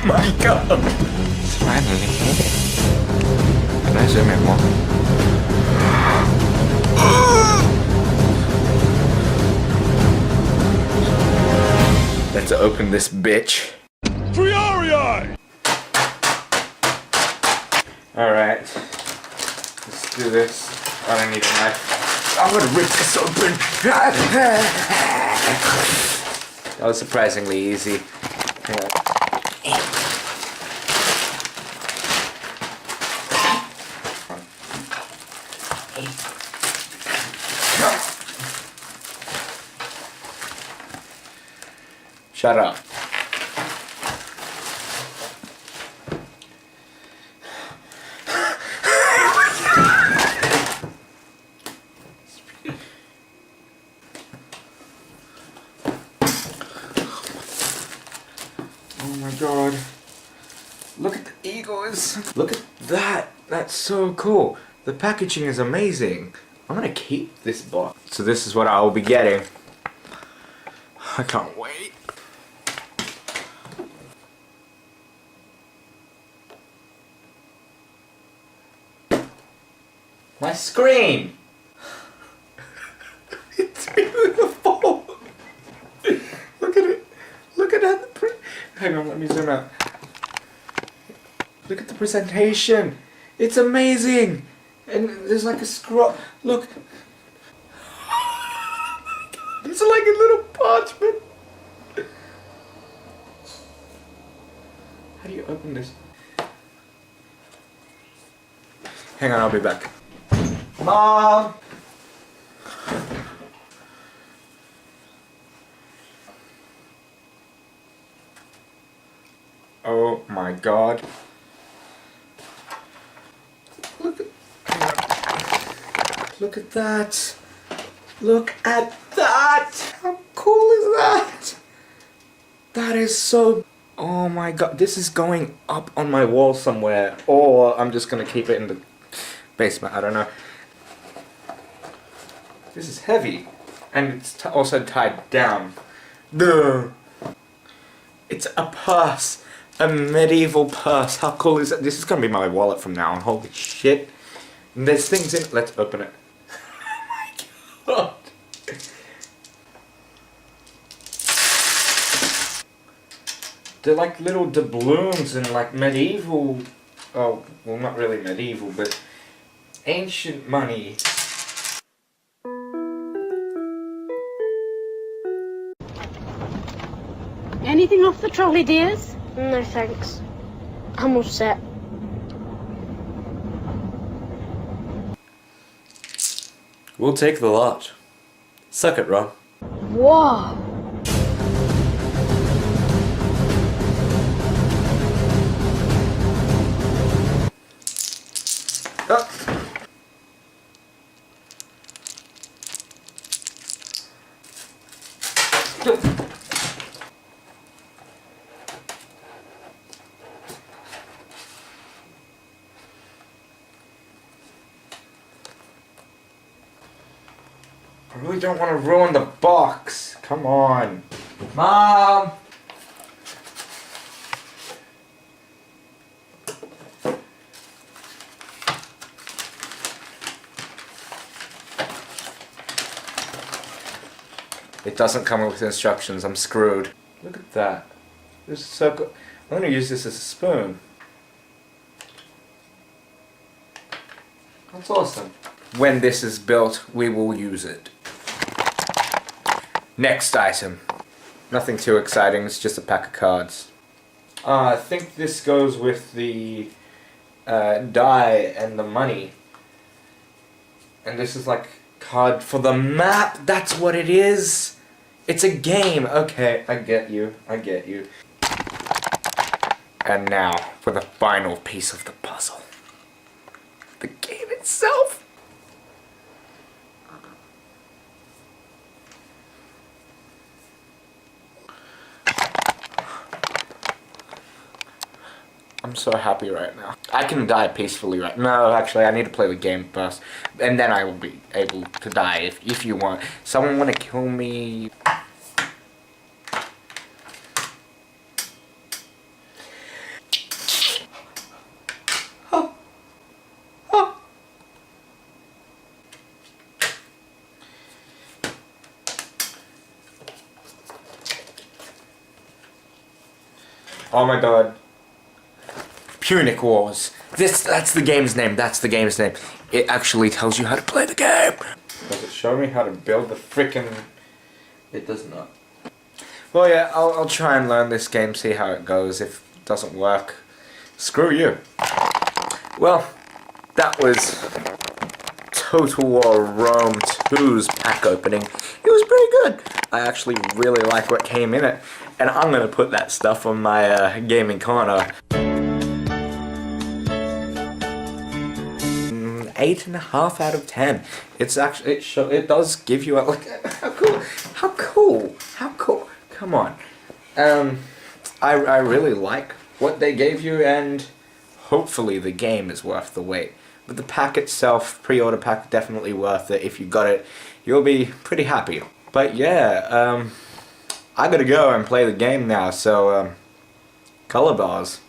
My God. Finally. Can I zoom in more? Let's open this bitch. Alright. Let's do this. I don't need a knife. I'm gonna rip this open. That was surprisingly easy. Shut up. Oh my God. Look at the eagles. Look at that. That's so cool. The packaging is amazing. I'm gonna keep this box. So this is what I will be getting. I can't wait. My screen! It's beautiful! Look at it! Look at that! Hang on, let me zoom out. Look at the presentation! It's amazing! And there's like a scroll. Look! It's like a little parchment! How do you open this? Hang on, I'll be back. Mom! Oh my God. Look at that. Look at that. How cool is that? That is so... Oh my God. This is going up on my wall somewhere. Or I'm just gonna keep it in the basement. I don't know. This is heavy. And it's also tied down. Duh. It's a purse. A medieval purse. How cool is that? This is gonna be my wallet from now on. Holy shit. And there's things in it. Let's open it. Oh my God. They're like little doubloons and like medieval... Oh, well not really medieval, but ancient money. Anything off the trolley, dears? No, thanks. I'm all set. We'll take the lot. Suck it, Ron. Whoa! I really don't want to ruin the box. Come on. Mom! It doesn't come with instructions. I'm screwed. Look at that. This is so good. I'm going to use this as a spoon. That's awesome. When this is built, we will use it. Next item. Nothing too exciting, it's just a pack of cards. I think this goes with the die and the money. And this is like card for the map, that's what it is! It's a game! Okay, I get you, I get you. And now, for the final piece of the puzzle. The game itself! I'm I'm so happy right now. I can die peacefully right now. No, actually, I need to play the game first. And then I will be able to die if you want. Someone want to kill me? Oh my god. Punic Wars. That's the game's name. That's the game's name. It actually tells you how to play the game. Does it show me how to build the frickin'... It does not. Well, yeah, I'll try and learn this game, see how it goes. If it doesn't work, screw you. Well, that was Total War Rome 2's pack opening. It was pretty good. I actually really like what came in it. And I'm gonna put that stuff on my gaming corner. 8.5 out of 10. It's actually it does give you a like how cool. Come on. I really like what they gave you, and hopefully the game is worth the wait. But the pack itself, pre-order pack, definitely worth it. If you got it, you'll be pretty happy. But yeah, I gotta go and play the game now, so, color bars.